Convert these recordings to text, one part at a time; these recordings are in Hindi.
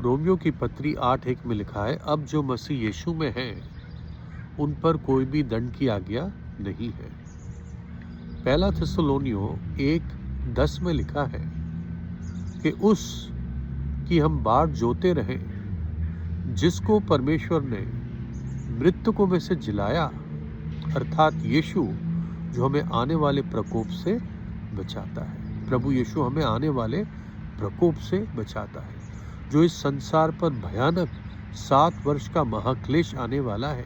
रोमियो की पत्री 8:1 में लिखा है, अब जो मसीह यीशु में हैं उन पर कोई भी दंड की आज्ञा नहीं है। पहला थिस्सलुनीयों 1:10 में लिखा है कि उस की हम बाट जोते रहें जिसको परमेश्वर ने मृतकों में से जिलाया, अर्थात यीशु जो हमें आने वाले प्रकोप से बचाता है। प्रभु यीशु हमें आने वाले प्रकोप से बचाता है, जो इस संसार पर भयानक 7 वर्ष का महाक्लेश आने वाला है,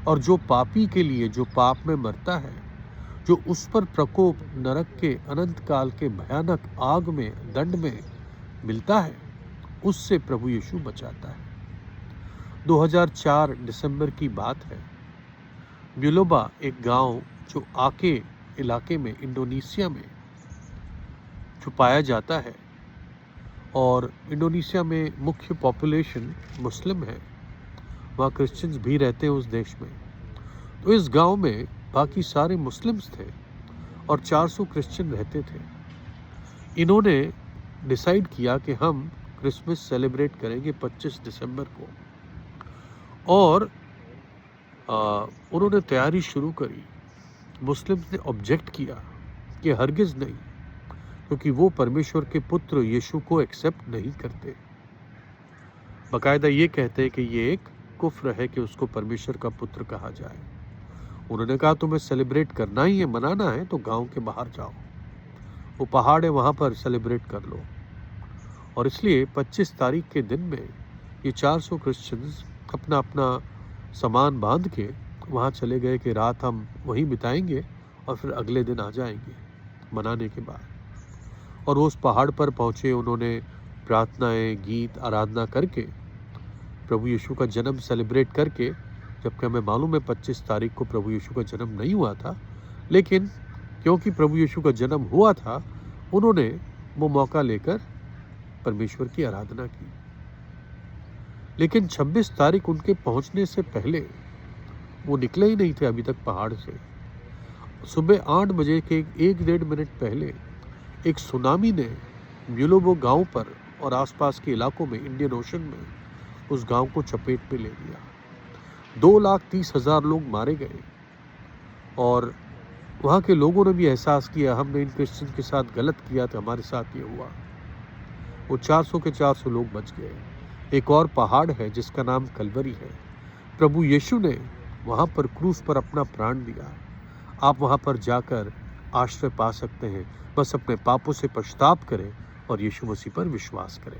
और जो पापी के लिए, जो पाप में मरता है, जो उस पर प्रकोप नरक के अनंत काल के भयानक आग में, दंड में मिलता है, उससे प्रभु यीशु बचाता है। 2004 दिसंबर की बात है। म्युलोबा एक गांव जो आके इलाके में इंडोनेशिया में छुपाया जाता है, और इंडोनेशिया में मुख्य पॉपुलेशन मुस्लिम है, वहाँ क्रिश्चियंस भी रहते हैं उस देश में। तो इस गांव में बाकी सारे मुस्लिम्स थे और 400 क्रिश्चियन रहते थे। इन्होंने डिसाइड किया कि हम क्रिसमस सेलिब्रेट करेंगे 25 दिसंबर को, और उन्होंने तैयारी शुरू करी। मुस्लिम्स ने ऑब्जेक्ट किया कि हरगिज़ नहीं, क्योंकि वो परमेश्वर के पुत्र यीशु को एक्सेप्ट नहीं करते। बाकायदा ये कहते हैं कि ये एक कुफ्र है कि उसको परमेश्वर का पुत्र कहा जाए। उन्होंने कहा तुम्हें सेलिब्रेट करना ही है, मनाना है तो गांव के बाहर जाओ, वो पहाड़ है वहाँ पर सेलिब्रेट कर लो। और इसलिए 25 तारीख के दिन में ये 400 क्रिश्चियंस अपना अपना सामान बांध के वहाँ चले गए कि रात हम वहीं बिताएंगे और फिर अगले दिन आ जाएंगे मनाने के बाद। और उस पहाड़ पर पहुँचे, उन्होंने प्रार्थनाएं, गीत, आराधना करके प्रभु यीशु का जन्म सेलिब्रेट करके, जबकि हमें मालूम है 25 तारीख को प्रभु यीशु का जन्म नहीं हुआ था, लेकिन क्योंकि प्रभु यीशु का जन्म हुआ था, उन्होंने वो मौका लेकर परमेश्वर की आराधना की। लेकिन 26 तारीख उनके पहुंचने से पहले वो निकले ही नहीं थे अभी तक पहाड़ से। सुबह 8 बजे के 1-1.5 मिनट पहले एक सुनामी ने म्युलोबो गांव पर और आसपास के इलाकों में, इंडियन ओशन में, उस गांव को चपेट में ले लिया। 2,30,000 लोग मारे गए, और वहाँ के लोगों ने भी एहसास किया हमने इन क्रिश्चियन के साथ गलत किया था, हमारे साथ ये हुआ। वो 400 के 400 लोग बच गए। एक और पहाड़ है जिसका नाम कलवरी है। प्रभु यीशु ने वहाँ पर क्रूस पर अपना प्राण दिया। आप वहाँ पर जाकर आश्रय पा सकते हैं। बस अपने पापों से पश्चाताप करें और यीशु मसीह पर विश्वास करें।